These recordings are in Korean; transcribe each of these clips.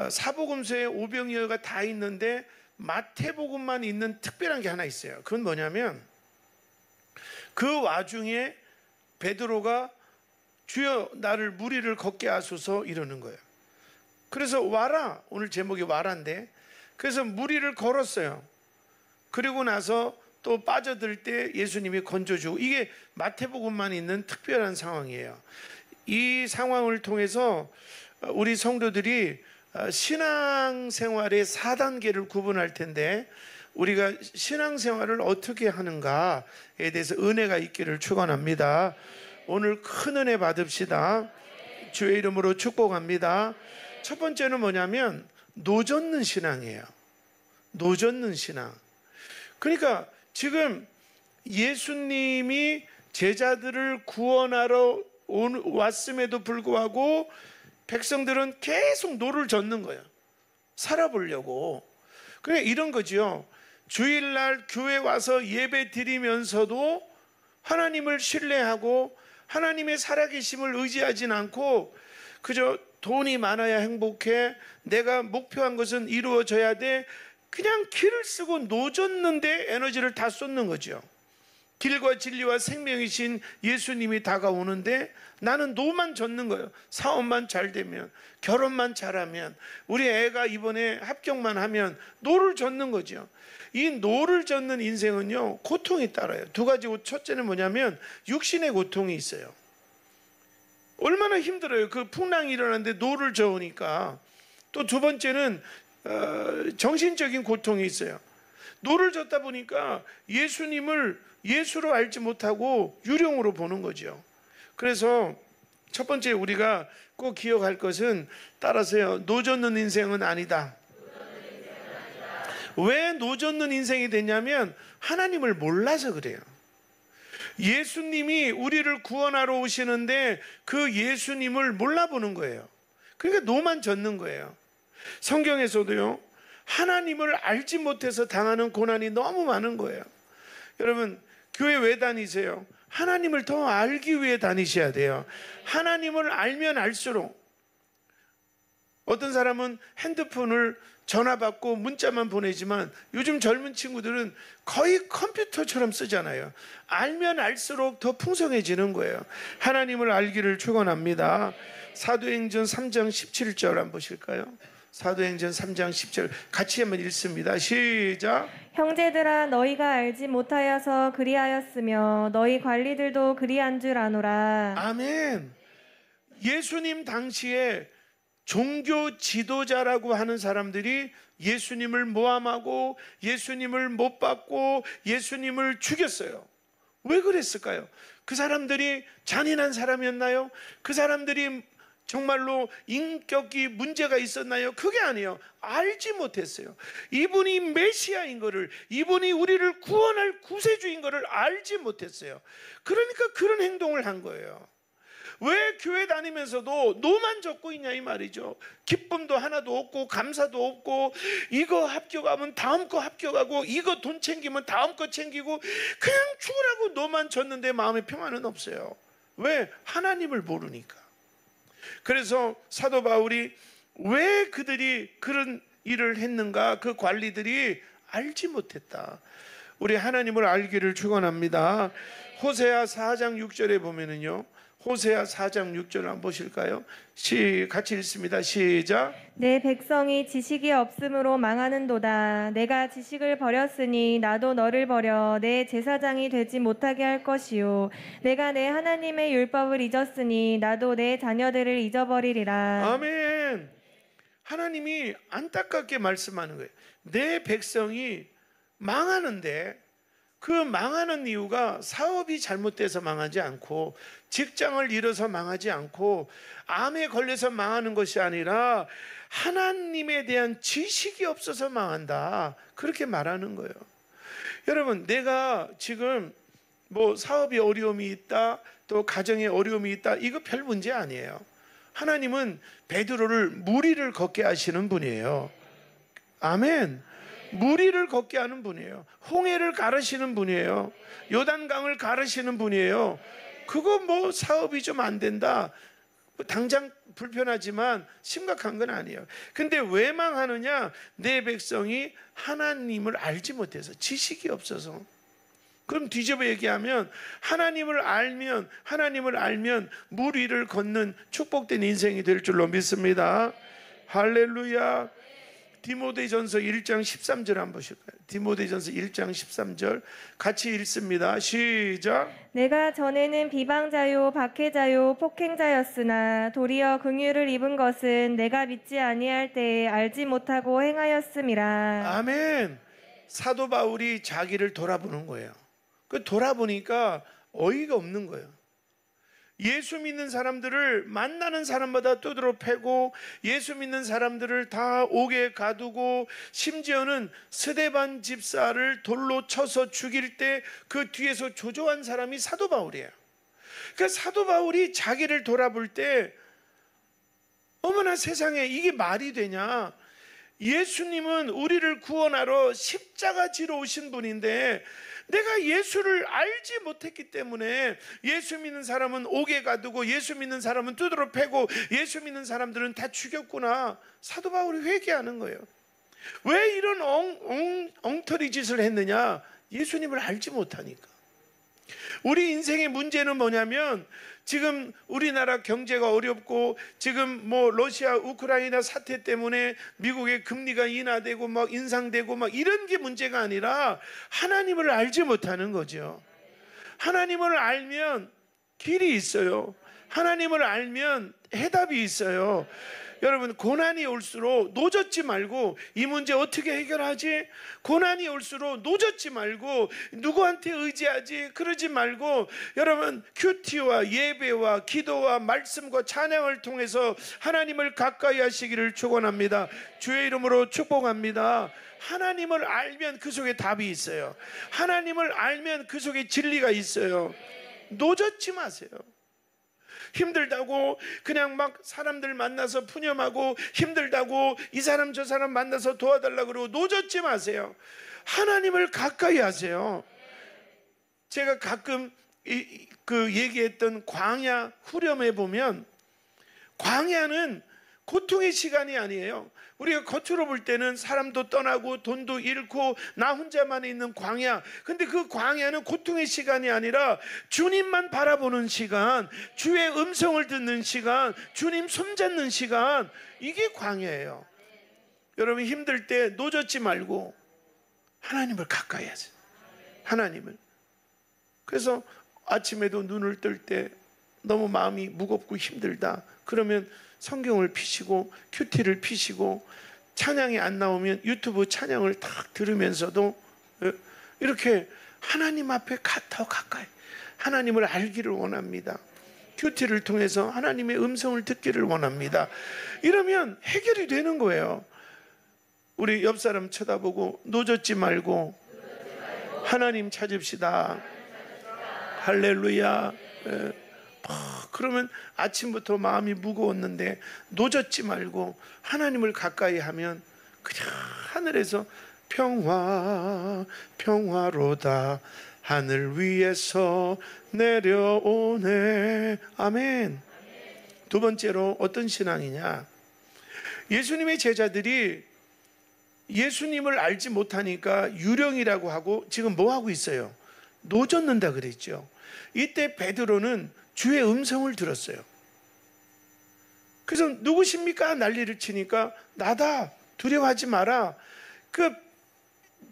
사복음서에 오병이어가 다 있는데 마태복음만 있는 특별한 게 하나 있어요. 그건 뭐냐면 그 와중에 베드로가 주여 나를 무리를 걷게 하소서 이러는 거예요. 그래서 와라, 오늘 제목이 와라인데, 그래서 무리를 걸었어요. 그리고 나서 또 빠져들 때 예수님이 건져주고, 이게 마태복음만 있는 특별한 상황이에요. 이 상황을 통해서 우리 성도들이 신앙생활의 4단계를 구분할 텐데, 우리가 신앙생활을 어떻게 하는가에 대해서 은혜가 있기를 축원합니다. 오늘 큰 은혜 받읍시다. 주의 이름으로 축복합니다. 첫 번째는 뭐냐면 노젓는 신앙이에요. 노젓는 신앙. 그러니까 지금 예수님이 제자들을 구원하러 왔음에도 불구하고 백성들은 계속 노를 젓는 거예요. 살아보려고. 그래, 이런 거죠. 주일날 교회 와서 예배 드리면서도 하나님을 신뢰하고 하나님의 살아계심을 의지하진 않고 그저 돈이 많아야 행복해, 내가 목표한 것은 이루어져야 돼, 그냥 길을 쓰고 노젓는데 에너지를 다 쏟는 거죠. 길과 진리와 생명이신 예수님이 다가오는데 나는 노만 젓는 거예요. 사업만 잘 되면, 결혼만 잘하면, 우리 애가 이번에 합격만 하면 노를 젓는 거죠. 이 노를 젓는 인생은요, 고통이 따라요. 두 가지. 첫째는 뭐냐면 육신의 고통이 있어요. 얼마나 힘들어요. 그 풍랑이 일어나는데 노를 저으니까. 또 두 번째는 정신적인 고통이 있어요. 노를 젓다 보니까 예수님을 예수로 알지 못하고 유령으로 보는 거죠. 그래서 첫 번째 우리가 꼭 기억할 것은, 따라서요, 노젓는 인생은 아니다. 왜 노젓는 인생이 되냐면 하나님을 몰라서 그래요. 예수님이 우리를 구원하러 오시는데 그 예수님을 몰라보는 거예요. 그러니까 노만 젓는 거예요. 성경에서도요, 하나님을 알지 못해서 당하는 고난이 너무 많은 거예요. 여러분, 교회 왜 다니세요? 하나님을 더 알기 위해 다니셔야 돼요. 하나님을 알면 알수록, 어떤 사람은 핸드폰을 전화 받고 문자만 보내지만 요즘 젊은 친구들은 거의 컴퓨터처럼 쓰잖아요. 알면 알수록 더 풍성해지는 거예요. 하나님을 알기를 축원합니다. 사도행전 3장 17절 한번 보실까요? 사도행전 3장 10절 같이 한번 읽습니다. 시작. 형제들아, 너희가 알지 못하여서 그리하였으며 너희 관리들도 그리한 줄 아노라. 아멘. 예수님 당시에 종교 지도자라고 하는 사람들이 예수님을 모함하고 예수님을 못 받고 예수님을 죽였어요. 왜 그랬을까요? 그 사람들이 잔인한 사람이었나요? 그 사람들이 정말로 인격이 문제가 있었나요? 그게 아니에요. 알지 못했어요. 이분이 메시아인 거를, 이분이 우리를 구원할 구세주인 거를 알지 못했어요. 그러니까 그런 행동을 한 거예요. 왜 교회 다니면서도 노만 젓고 있냐 이 말이죠. 기쁨도 하나도 없고 감사도 없고, 이거 합격하면 다음 거 합격하고, 이거 돈 챙기면 다음 거 챙기고, 그냥 죽으라고 노만 젓는데 마음에 평안은 없어요. 왜? 하나님을 모르니까. 그래서 사도 바울이 왜 그들이 그런 일을 했는가? 그 관리들이 알지 못했다. 우리 하나님을 알기를 축원합니다. 호세아 4장 6절에 보면은요, 호세아 4장 6절 한번 보실까요? 같이 읽습니다. 시작. 내 백성이 지식이 없음으로 망하는도다. 내가 지식을 버렸으니 나도 너를 버려 내 제사장이 되지 못하게 할 것이요, 내가 내 하나님의 율법을 잊었으니 나도 내 자녀들을 잊어버리리라. 아멘. 하나님이 안타깝게 말씀하는 거예요. 내 백성이 망하는데, 그 망하는 이유가 사업이 잘못돼서 망하지 않고, 직장을 잃어서 망하지 않고, 암에 걸려서 망하는 것이 아니라 하나님에 대한 지식이 없어서 망한다, 그렇게 말하는 거예요. 여러분, 내가 지금 뭐 사업이 어려움이 있다, 또 가정에 어려움이 있다, 이거 별 문제 아니에요. 하나님은 베드로를 무리를 걷게 하시는 분이에요. 아멘. 무리를 걷게 하는 분이에요. 홍해를 가르시는 분이에요. 요단강을 가르시는 분이에요. 그거 뭐 사업이 좀 안 된다, 당장 불편하지만 심각한 건 아니에요. 근데 왜 망하느냐? 내 백성이 하나님을 알지 못해서, 지식이 없어서. 그럼 뒤집어 얘기하면 하나님을 알면 물 위를 걷는 축복된 인생이 될 줄로 믿습니다. 할렐루야. 디모데전서 1장 13절 한번 보실까요? 디모데전서 1장 13절 같이 읽습니다. 시작. 내가 전에는 비방자요 박해자요 폭행자였으나 도리어 긍휼을 입은 것은 내가 믿지 아니할 때에 알지 못하고 행하였음이라. 아멘. 사도 바울이 자기를 돌아보는 거예요. 그 돌아보니까 어이가 없는 거예요. 예수 믿는 사람들을 만나는 사람마다 두드러 패고, 예수 믿는 사람들을 다 옥에 가두고, 심지어는 스데반 집사를 돌로 쳐서 죽일 때 그 뒤에서 조조한 사람이 사도 바울이에요. 그러니까 사도 바울이 자기를 돌아볼 때 어머나 세상에 이게 말이 되냐? 예수님은 우리를 구원하러 십자가 지러 오신 분인데 내가 예수를 알지 못했기 때문에 예수 믿는 사람은 옥에 가두고 예수 믿는 사람은 두드러 패고 예수 믿는 사람들은 다 죽였구나. 사도 바울이 회개하는 거예요. 왜 이런 엉터리 짓을 했느냐? 예수님을 알지 못하니까. 우리 인생의 문제는 뭐냐면 지금 우리나라 경제가 어렵고 지금 뭐 러시아 우크라이나 사태 때문에 미국의 금리가 인하되고 막 인상되고 막 이런 게 문제가 아니라 하나님을 알지 못하는 거죠. 하나님을 알면 길이 있어요. 하나님을 알면 해답이 있어요. 여러분, 고난이 올수록 노젓지 말고 이 문제 어떻게 해결하지? 고난이 올수록 노젓지 말고 누구한테 의지하지? 그러지 말고 여러분, 큐티와 예배와 기도와 말씀과 찬양을 통해서 하나님을 가까이 하시기를 축원합니다. 주의 이름으로 축복합니다. 하나님을 알면 그 속에 답이 있어요. 하나님을 알면 그 속에 진리가 있어요. 노젓지 마세요. 힘들다고 그냥 막 사람들 만나서 푸념하고 힘들다고 이 사람 저 사람 만나서 도와달라고 그러고 노젓지 마세요. 하나님을 가까이 하세요. 제가 가끔 그 얘기했던 광야 후렴에 보면 광야는 고통의 시간이 아니에요. 우리가 겉으로 볼 때는 사람도 떠나고 돈도 잃고 나 혼자만 있는 광야. 근데 그 광야는 고통의 시간이 아니라 주님만 바라보는 시간, 주의 음성을 듣는 시간, 주님 손잡는 시간, 이게 광야예요. 여러분, 힘들 때 노젓지 말고 하나님을 가까이 하세요. 하나님을. 그래서 아침에도 눈을 뜰 때 너무 마음이 무겁고 힘들다 그러면 성경을 피시고 큐티를 피시고 찬양이 안 나오면 유튜브 찬양을 딱 들으면서도 이렇게 하나님 앞에 더 가까이 하나님을 알기를 원합니다. 큐티를 통해서 하나님의 음성을 듣기를 원합니다. 이러면 해결이 되는 거예요. 우리 옆 사람 쳐다보고 노젓지 말고 하나님 찾읍시다. 할렐루야. 그러면 아침부터 마음이 무거웠는데 노젓지 말고 하나님을 가까이 하면 그냥 하늘에서 평화 평화로다 하늘 위에서 내려오네. 아멘. 두 번째로 어떤 신앙이냐? 예수님의 제자들이 예수님을 알지 못하니까 유령이라고 하고 지금 뭐 하고 있어요? 노젓는다 그랬죠. 이때 베드로는 주의 음성을 들었어요. 그래서 누구십니까? 난리를 치니까 나다. 두려워하지 마라. 그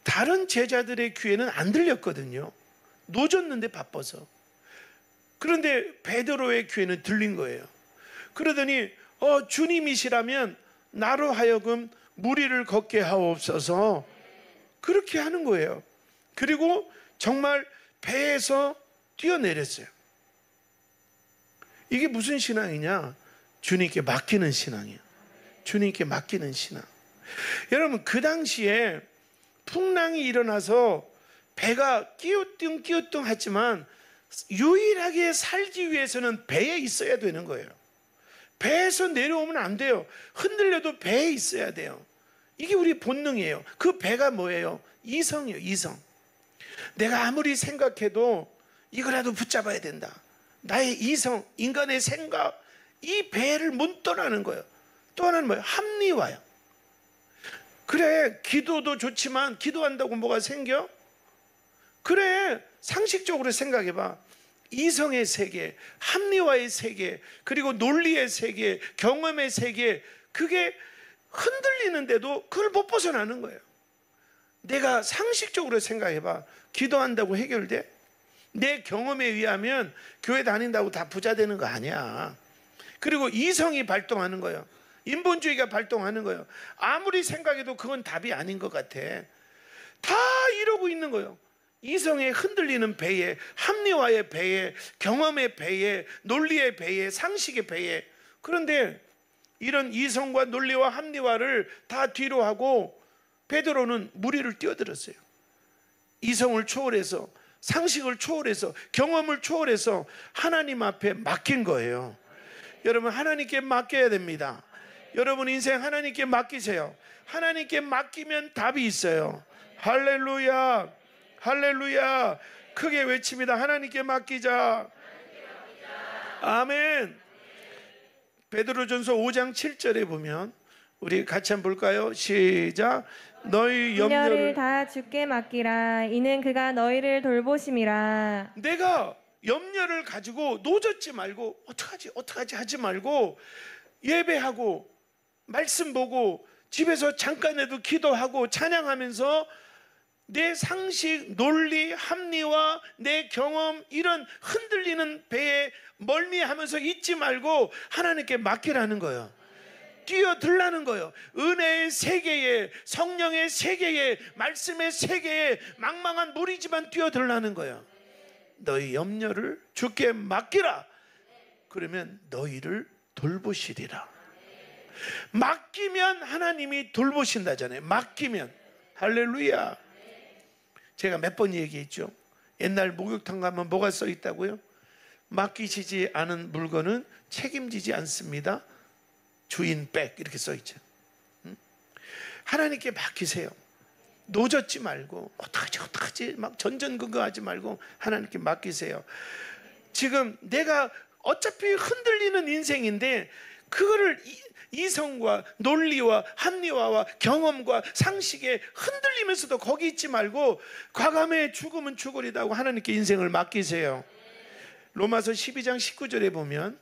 다른 제자들의 귀에는 안 들렸거든요. 노졌는데 바빠서. 그런데 베드로의 귀에는 들린 거예요. 그러더니 주님이시라면 나로 하여금 물 위를 걷게 하옵소서. 그렇게 하는 거예요. 그리고 정말 배에서 뛰어내렸어요. 이게 무슨 신앙이냐? 주님께 맡기는 신앙이에요. 주님께 맡기는 신앙. 여러분, 그 당시에 풍랑이 일어나서 배가 끼우뚱 하지만 유일하게 살기 위해서는 배에 있어야 되는 거예요. 배에서 내려오면 안 돼요. 흔들려도 배에 있어야 돼요. 이게 우리 본능이에요. 그 배가 뭐예요? 이성이에요. 이성. 내가 아무리 생각해도 이거라도 붙잡아야 된다. 나의 이성, 인간의 생각, 이 배를 못 떠나는 거예요. 또 하나는 뭐예요? 합리화요. 그래, 기도도 좋지만 기도한다고 뭐가 생겨? 그래, 상식적으로 생각해봐. 이성의 세계, 합리화의 세계, 그리고 논리의 세계, 경험의 세계, 그게 흔들리는데도 그걸 못 벗어나는 거예요. 내가 상식적으로 생각해봐. 기도한다고 해결돼? 내 경험에 의하면 교회 다닌다고 다 부자 되는 거 아니야. 그리고 이성이 발동하는 거예요. 인본주의가 발동하는 거예요. 아무리 생각해도 그건 답이 아닌 것 같아. 다 이러고 있는 거예요. 이성의 흔들리는 배에, 합리화의 배에, 경험의 배에, 논리의 배에, 상식의 배에. 그런데 이런 이성과 논리와 합리화를 다 뒤로 하고 베드로는 무리를 뛰어들었어요. 이성을 초월해서, 상식을 초월해서, 경험을 초월해서 하나님 앞에 맡긴 거예요. 여러분, 하나님께 맡겨야 됩니다. 여러분 인생 하나님께 맡기세요. 하나님께 맡기면 답이 있어요. 할렐루야, 할렐루야. 크게 외칩니다. 하나님께 맡기자. 아멘. 베드로전서 5장 7절에 보면 우리 같이 한번 볼까요? 시작. 너희 염려를 다 주께 맡기라. 이는 그가 너희를 돌보심이라. 내가 염려를 가지고 노젓지 말고 어떡하지 하지 말고 예배하고 말씀 보고 집에서 잠깐이라도 기도하고 찬양하면서 내 상식, 논리, 합리와 내 경험 이런 흔들리는 배에 멀미하면서 있지 말고 하나님께 맡기라는 거예요. 뛰어들라는 거예요. 은혜의 세계에, 성령의 세계에, 말씀의 세계에 망망한 물이지만 뛰어들라는 거예요. 너희 염려를 주께 맡기라. 그러면 너희를 돌보시리라. 맡기면 하나님이 돌보신다잖아요. 맡기면. 할렐루야. 제가 몇 번 얘기했죠. 옛날 목욕탕 가면 뭐가 써 있다고요? 맡기시지 않은 물건은 책임지지 않습니다. 주인 백 이렇게 써 있죠. 하나님께 맡기세요. 노젓지 말고 어떡하지 막 전전긍긍하지 말고 하나님께 맡기세요. 지금 내가 어차피 흔들리는 인생인데 그거를 이성과 논리와 합리화와 경험과 상식에 흔들리면서도 거기 있지 말고 과감해 죽으면 죽으리다고 하나님께 인생을 맡기세요. 로마서 12장 19절에 보면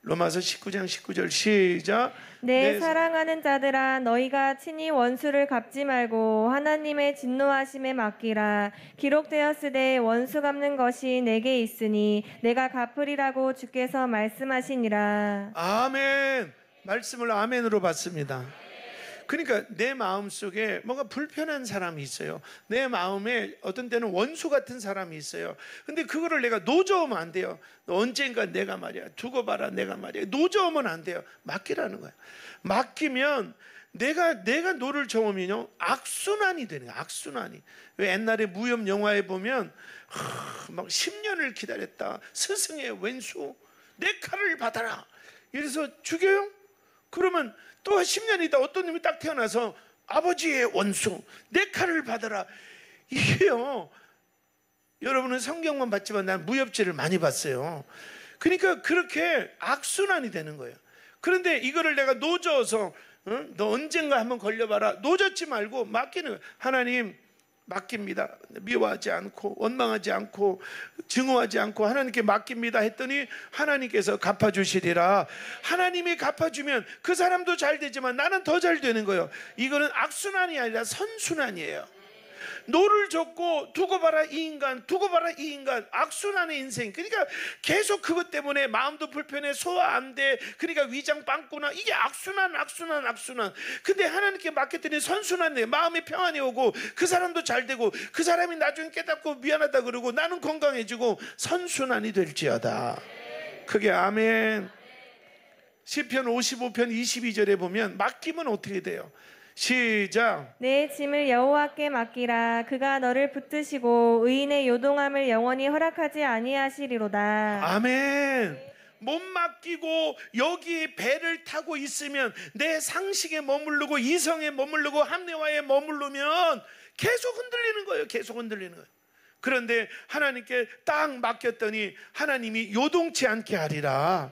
로마서 19장 19절 시작. 내 사랑하는 자들아 너희가 친히 원수를 갚지 말고 하나님의 진노하심에 맡기라. 기록되었으되 원수 갚는 것이 내게 있으니 내가 갚으리라고 주께서 말씀하시니라. 아멘. 말씀을 아멘으로 받습니다. 그러니까 내 마음속에 뭔가 불편한 사람이 있어요. 내 마음에 어떤 때는 원수 같은 사람이 있어요. 근데 그거를 내가 노저으면 안 돼요. 언젠가 내가 말이야 두고 봐라 내가 말이야 노저으면 안 돼요. 맡기라는 거예요. 맡기면 내가 노를 저으면요 악순환이 되는 거예요. 악순환이. 왜 옛날에 무협 영화에 보면 막 10년을 기다렸다 스승의 왼수 내 칼을 받아라 이래서 죽여요. 그러면 또 10년 있다 어떤 놈이 딱 태어나서 아버지의 원수 내 칼을 받아라. 이게요 여러분은 성경만 봤지만 난 무협지를 많이 봤어요. 그러니까 그렇게 악순환이 되는 거예요. 그런데 이거를 내가 노져서 너 언젠가 한번 걸려봐라 노젓지 말고 맡기는 거예요. 하나님 맡깁니다. 미워하지 않고 원망하지 않고 증오하지 않고 하나님께 맡깁니다 했더니 하나님께서 갚아주시리라. 하나님이 갚아주면 그 사람도 잘 되지만 나는 더 잘 되는 거예요. 이거는 악순환이 아니라 선순환이에요. 노를 줬고 두고 봐라 이 인간 두고 봐라 이 인간 악순환의 인생. 그러니까 계속 그것 때문에 마음도 불편해 소화 안 돼. 그러니까 위장 빵꾸나 이게 악순환. 근데 하나님께 맡겼더니 선순환이에요. 마음에 평안이 오고 그 사람도 잘 되고 그 사람이 나중에 깨닫고 미안하다 그러고 나는 건강해지고 선순환이 될지어다. 그게 아멘. 시편 55편 22절에 보면 맡기면 어떻게 돼요? 시작. 내 짐을 여호와께 맡기라. 그가 너를 붙드시고 의인의 요동함을 영원히 허락하지 아니하시리로다. 아멘. 못 맡기고 여기 배를 타고 있으면 내 상식에 머무르고 이성에 머무르고 합리화에 머무르면 계속 흔들리는 거예요. 계속 흔들리는 거예요. 그런데 하나님께 딱 맡겼더니 하나님이 요동치 않게 하리라.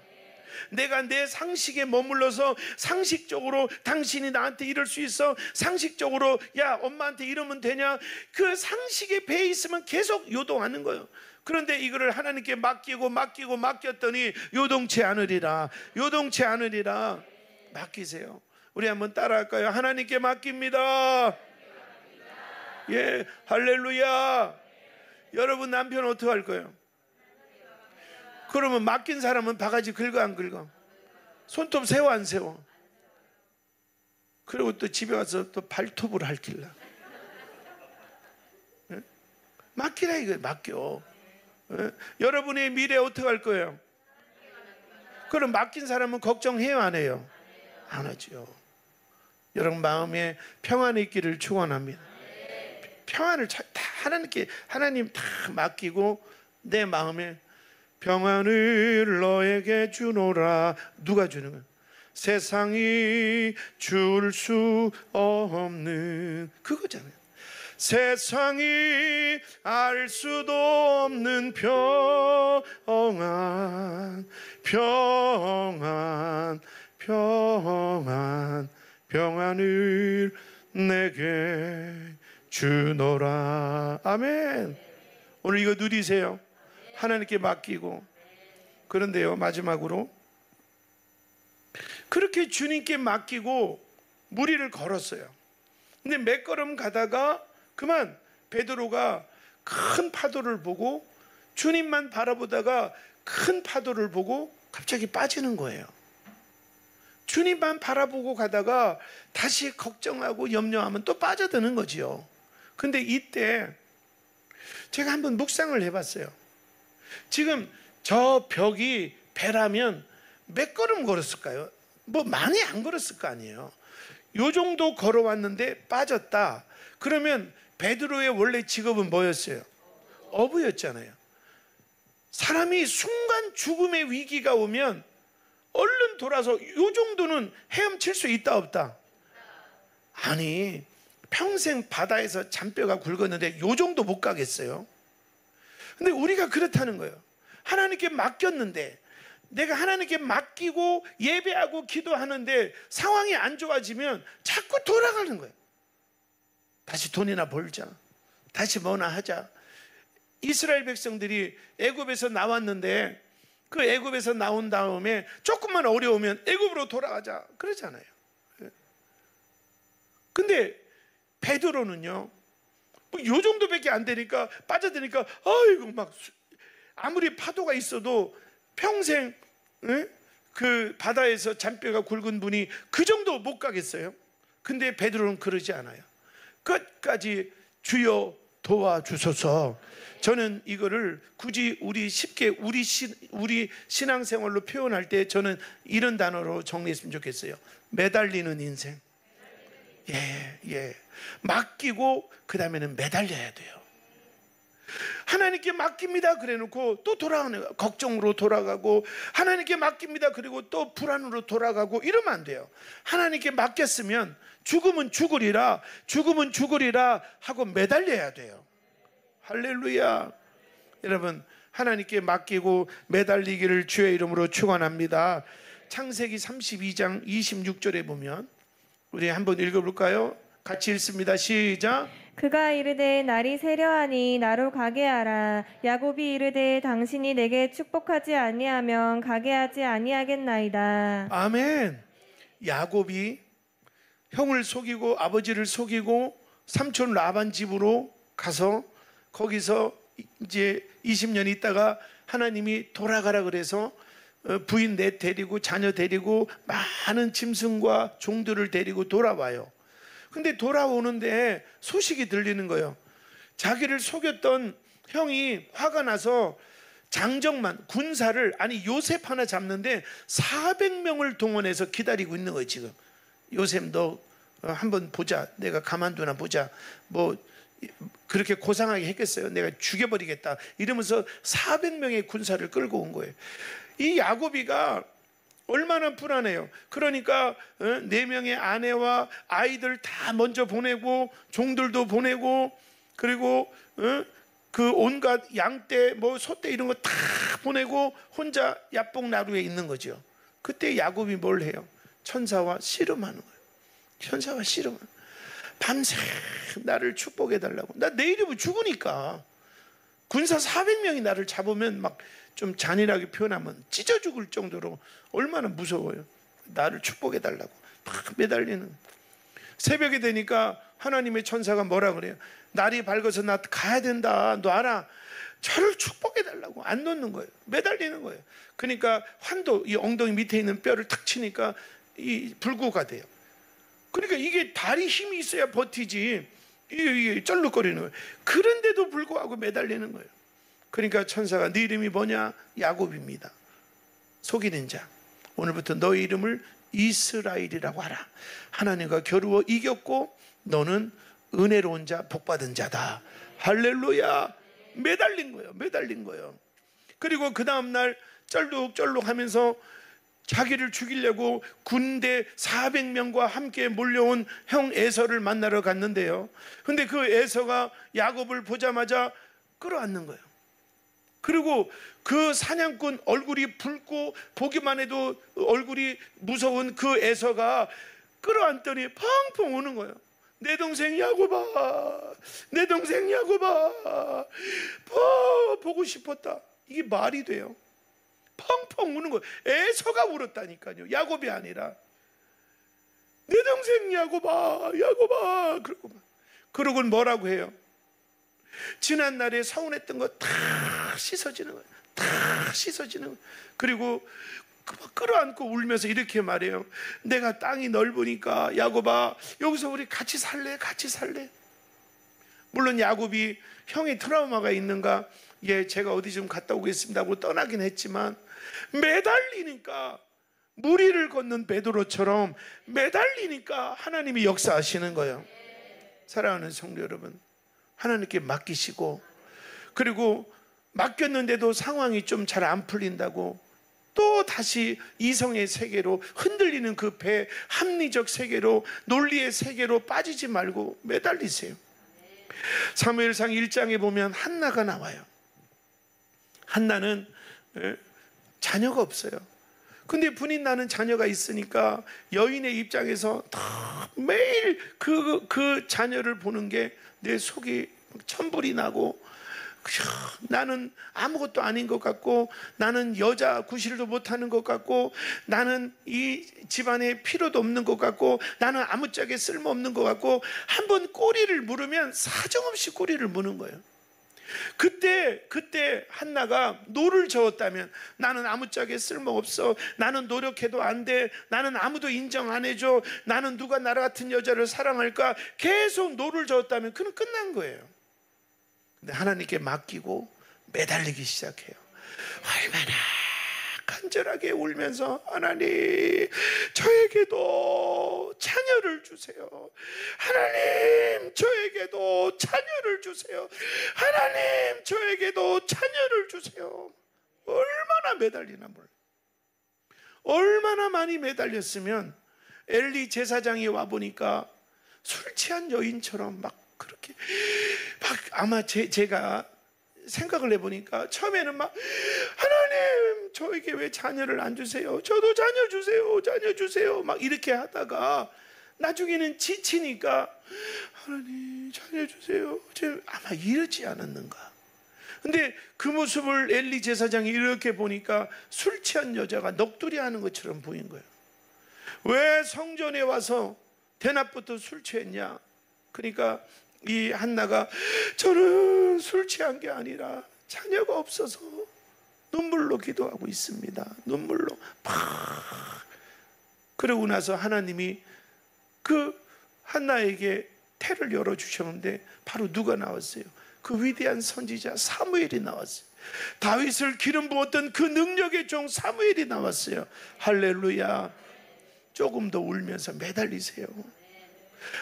내가 내 상식에 머물러서 상식적으로 당신이 나한테 이럴 수 있어, 상식적으로 야 엄마한테 이러면 되냐, 그 상식에 배에 있으면 계속 요동하는 거예요. 그런데 이거를 하나님께 맡겼더니 요동치 않으리라. 맡기세요. 우리 한번 따라할까요? 하나님께 맡깁니다. 예, 할렐루야. 여러분 남편 어떻게 할 거예요? 그러면 맡긴 사람은 바가지 긁어 안 긁어? 손톱 세워 안 세워? 그리고 또 집에 와서 또 발톱을 핥길라. 예? 맡기라 이거, 맡겨. 예? 여러분의 미래 어떻게 할 거예요? 그럼 맡긴 사람은 걱정해요 안 해요? 안 하죠. 여러분 마음에 평안이 있기를 축원합니다. 평안을 다 하나님 다 맡기고 내 마음에 평안을 너에게 주노라. 누가 주는 거야? 세상이 줄 수 없는 그거잖아요. 세상이 알 수도 없는 평안을 내게 주노라. 아멘. 오늘 이거 누리세요. 하나님께 맡기고. 그런데요, 마지막으로 그렇게 주님께 맡기고 무리를 걸었어요. 근데 몇 걸음 가다가 그만 베드로가 큰 파도를 보고, 주님만 바라보다가 큰 파도를 보고 갑자기 빠지는 거예요. 주님만 바라보고 가다가 다시 걱정하고 염려하면 또 빠져드는 거지요. 근데 이때 제가 한번 묵상을 해봤어요. 지금 저 벽이 배라면 몇 걸음 걸었을까요? 뭐 많이 안 걸었을 거 아니에요. 요 정도 걸어왔는데 빠졌다. 그러면 베드로의 원래 직업은 뭐였어요? 어부였잖아요. 사람이 순간 죽음의 위기가 오면 얼른 돌아서 요 정도는 헤엄칠 수 있다 없다? 아니, 평생 바다에서 잔뼈가 굵었는데 요 정도 못 가겠어요? 근데 우리가 그렇다는 거예요. 하나님께 맡겼는데, 내가 하나님께 맡기고 예배하고 기도하는데 상황이 안 좋아지면 자꾸 돌아가는 거예요. 다시 돈이나 벌자, 다시 뭐나 하자. 이스라엘 백성들이 애굽에서 나왔는데 그 애굽에서 나온 다음에 조금만 어려우면 애굽으로 돌아가자 그러잖아요. 근데 베드로는요, 뭐 요 정도밖에 안 되니까, 빠져드니까 아이고 막 아무리 파도가 있어도 평생 그 바다에서 잔뼈가 굵은 분이 그 정도 못 가겠어요? 근데 베드로는 그러지 않아요. 끝까지 주여 도와주소서. 저는 이거를 굳이 쉽게 우리 신앙생활로 표현할 때 저는 이런 단어로 정리했으면 좋겠어요. 매달리는 인생. 예. 맡기고 그 다음에는 매달려야 돼요. 하나님께 맡깁니다 그래놓고 또 돌아가는 거예요. 걱정으로 돌아가고, 하나님께 맡깁니다 그리고 또 불안으로 돌아가고 이러면 안 돼요. 하나님께 맡겼으면 죽으면 죽으리라 하고 매달려야 돼요. 할렐루야. 여러분, 하나님께 맡기고 매달리기를 주의 이름으로 축원합니다. 창세기 32장 26절에 보면, 우리 한번 읽어볼까요? 같이 읽습니다. 시작. 그가 이르되 날이 세려하니 나로 가게 하라. 야곱이 이르되 당신이 내게 축복하지 아니하면 가게 하지 아니하겠나이다. 아멘. 야곱이 형을 속이고 아버지를 속이고 삼촌 라반 집으로 가서 거기서 이제 20년 있다가 하나님이 돌아가라 그래서 부인 넷 데리고 자녀 데리고 많은 짐승과 종들을 데리고 돌아와요. 근데 돌아오는데 소식이 들리는 거예요. 자기를 속였던 형이 화가 나서 장정만 군사를, 아니 요셉 하나 잡는데 400명을 동원해서 기다리고 있는 거예요. 지금 요셉 너 한번 보자, 내가 가만두나 보자, 뭐 그렇게 고상하게 했겠어요? 내가 죽여버리겠다 이러면서 400명의 군사를 끌고 온 거예요. 이 야곱이가 얼마나 불안해요. 그러니까 4명의 아내와 아이들 다 먼저 보내고 종들도 보내고, 그리고 그 온갖 양떼 뭐 소떼 이런 거 다 보내고 혼자 야복나루에 있는 거죠. 그때 야곱이 뭘 해요? 천사와 씨름하는 거예요. 천사와 씨름하는 거예요. 밤새 나를 축복해달라고. 나 내일이면 죽으니까. 군사 400명이 나를 잡으면 막 좀 잔인하게 표현하면 찢어 죽을 정도로 얼마나 무서워요. 나를 축복해달라고 막 매달리는. 새벽이 되니까 하나님의 천사가 뭐라 그래요? 날이 밝아서 나 가야 된다. 너 알아? 저를 축복해달라고 안 놓는 거예요. 매달리는 거예요. 그러니까 환도, 이 엉덩이 밑에 있는 뼈를 탁 치니까 이 불구가 돼요. 그러니까 이게 다리 힘이 있어야 버티지. 이게 쩔룩거리는 거예요. 그런데도 불구하고 매달리는 거예요. 그러니까 천사가 네 이름이 뭐냐? 야곱입니다. 속이는 자. 오늘부터 너의 이름을 이스라엘이라고 하라. 하나님과 겨루어 이겼고 너는 은혜로운 자, 복받은 자다. 할렐루야. 매달린 거예요. 매달린 거예요. 그리고 그 다음날 쩔룩쩔룩 하면서 자기를 죽이려고 군대 400명과 함께 몰려온 형 에서를 만나러 갔는데요. 근데 그 에서가 야곱을 보자마자 끌어안는 거예요. 그리고 그 사냥꾼 얼굴이 붉고 보기만 해도 얼굴이 무서운 그 에서가 끌어안더니 펑펑 우는 거예요. 내 동생 야곱아, 내 동생 야곱아, 보고 싶었다. 이게 말이 돼요? 펑펑 우는 거예요. 에서가 울었다니까요. 야곱이 아니라. 내 동생 야곱아, 야곱아. 그러고는 뭐라고 해요? 지난날에 서운했던 거 다 씻어지는 거예요. 다 씻어지는 거예요. 그리고 끌어안고 울면서 이렇게 말해요. 내가 땅이 넓으니까 야곱아, 여기서 우리 같이 살래? 같이 살래? 물론 야곱이 형의 트라우마가 있는가? 예, 제가 어디 좀 갔다 오겠습니다 하고 떠나긴 했지만 매달리니까, 무리를 걷는 베드로처럼 매달리니까 하나님이 역사하시는 거예요. 사랑하는 성도 여러분, 하나님께 맡기시고, 그리고 맡겼는데도 상황이 좀 잘 안 풀린다고 또 다시 이성의 세계로 흔들리는 그 배, 합리적 세계로, 논리의 세계로 빠지지 말고 매달리세요. 사무엘상 1장에 보면 한나가 나와요. 한나는 자녀가 없어요. 근데 분인 나는 자녀가 있으니까 여인의 입장에서 매일 그 자녀를 보는 게 내 속이 천불이 나고, 나는 아무것도 아닌 것 같고, 나는 여자 구실도 못하는 것 같고, 나는 이 집안에 필요도 없는 것 같고, 나는 아무짝에 쓸모없는 것 같고, 한번 꼬리를 물으면 사정없이 꼬리를 무는 거예요. 그때 한나가 노를 저었다면, 나는 아무짝에 쓸모없어, 나는 노력해도 안 돼, 나는 아무도 인정 안 해줘, 나는 누가 나라 같은 여자를 사랑할까, 계속 노를 저었다면 그는 끝난 거예요. 근데 하나님께 맡기고 매달리기 시작해요. 얼마나 간절하게 울면서, 하나님 저에게도 자녀를 주세요. 하나님 저에게도 자녀를 주세요. 하나님 저에게도 자녀를 주세요. 얼마나 매달리나 몰라요. 얼마나 많이 매달렸으면 엘리 제사장이 와보니까 술 취한 여인처럼 막 그렇게 막, 아마 제가 생각을 해보니까 처음에는 막, 하나님 저에게 왜 자녀를 안 주세요? 저도 자녀 주세요, 자녀 주세요, 막 이렇게 하다가 나중에는 지치니까 하나님 자녀 주세요, 아마 이러지 않았는가. 근데 그 모습을 엘리 제사장이 이렇게 보니까 술 취한 여자가 넋두리 하는 것처럼 보인 거예요. 왜 성전에 와서 대낮부터 술 취했냐? 그러니까 이 한나가, 저는 술 취한 게 아니라 자녀가 없어서 눈물로 기도하고 있습니다. 눈물로 팍. 그러고 나서 하나님이 그 한나에게 태를 열어주셨는데 바로 누가 나왔어요? 그 위대한 선지자 사무엘이 나왔어요. 다윗을 기름 부었던 그 능력의 종 사무엘이 나왔어요. 할렐루야. 조금 더 울면서 매달리세요.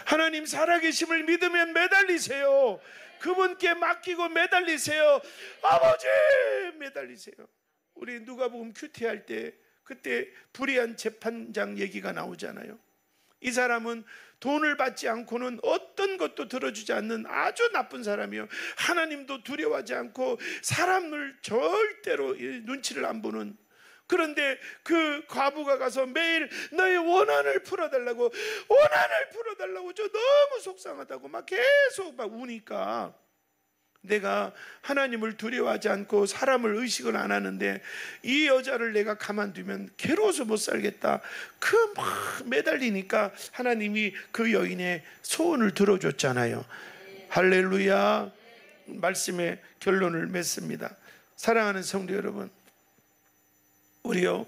하나님 살아계심을 믿으면 매달리세요. 그분께 맡기고 매달리세요. 아버지 매달리세요. 우리 누가복음 큐티할 때 그때 불의한 재판장 얘기가 나오잖아요. 이 사람은 돈을 받지 않고는 어떤 것도 들어주지 않는 아주 나쁜 사람이에요. 하나님도 두려워하지 않고 사람을 절대로 눈치를 안 보는. 그런데 그 과부가 가서 매일 너의 원한을 풀어달라고 저 너무 속상하다고 막 계속 막 우니까, 내가 하나님을 두려워하지 않고 사람을 의식을 안 하는데 이 여자를 내가 가만두면 괴로워서 못 살겠다, 그 막 매달리니까 하나님이 그 여인의 소원을 들어줬잖아요. 할렐루야. 말씀의 결론을 맺습니다. 사랑하는 성도 여러분, 우리요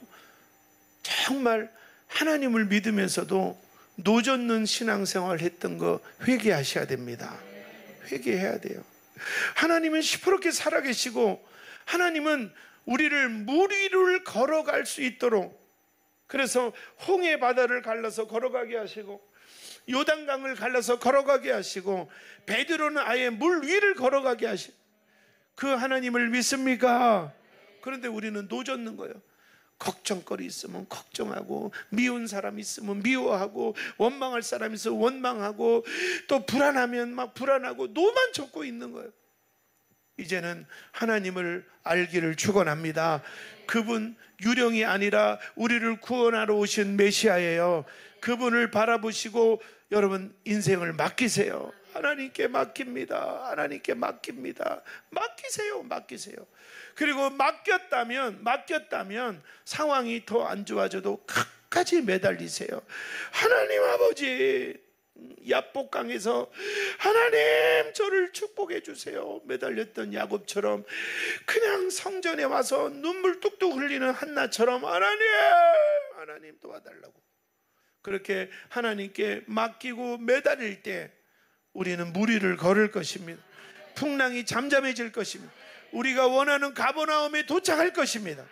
정말 하나님을 믿으면서도 노젓는 신앙생활 했던 거 회개하셔야 됩니다. 회개해야 돼요. 하나님은 시퍼렇게 살아계시고, 하나님은 우리를 물 위를 걸어갈 수 있도록, 그래서 홍해 바다를 갈라서 걸어가게 하시고 요단강을 갈라서 걸어가게 하시고 베드로는 아예 물 위를 걸어가게 하시고, 그 하나님을 믿습니까? 그런데 우리는 노젓는 거예요. 걱정거리 있으면 걱정하고, 미운 사람 있으면 미워하고, 원망할 사람 있으면 원망하고, 또 불안하면 막 불안하고, 노만 젓고 있는 거예요. 이제는 하나님을 알기를 축원합니다. 그분 유령이 아니라 우리를 구원하러 오신 메시아예요. 그분을 바라보시고 여러분 인생을 맡기세요. 하나님께 맡깁니다. 하나님께 맡깁니다. 맡기세요. 그리고 맡겼다면 상황이 더 안 좋아져도 끝까지 매달리세요. 하나님 아버지, 야복강에서 하나님 저를 축복해 주세요 매달렸던 야곱처럼, 그냥 성전에 와서 눈물 뚝뚝 흘리는 한나처럼 하나님 도와달라고, 그렇게 하나님께 맡기고 매달릴 때 우리는 물 위를 걸을 것입니다. 풍랑이 잠잠해질 것입니다. 우리가 원하는 가버나움에 도착할 것입니다.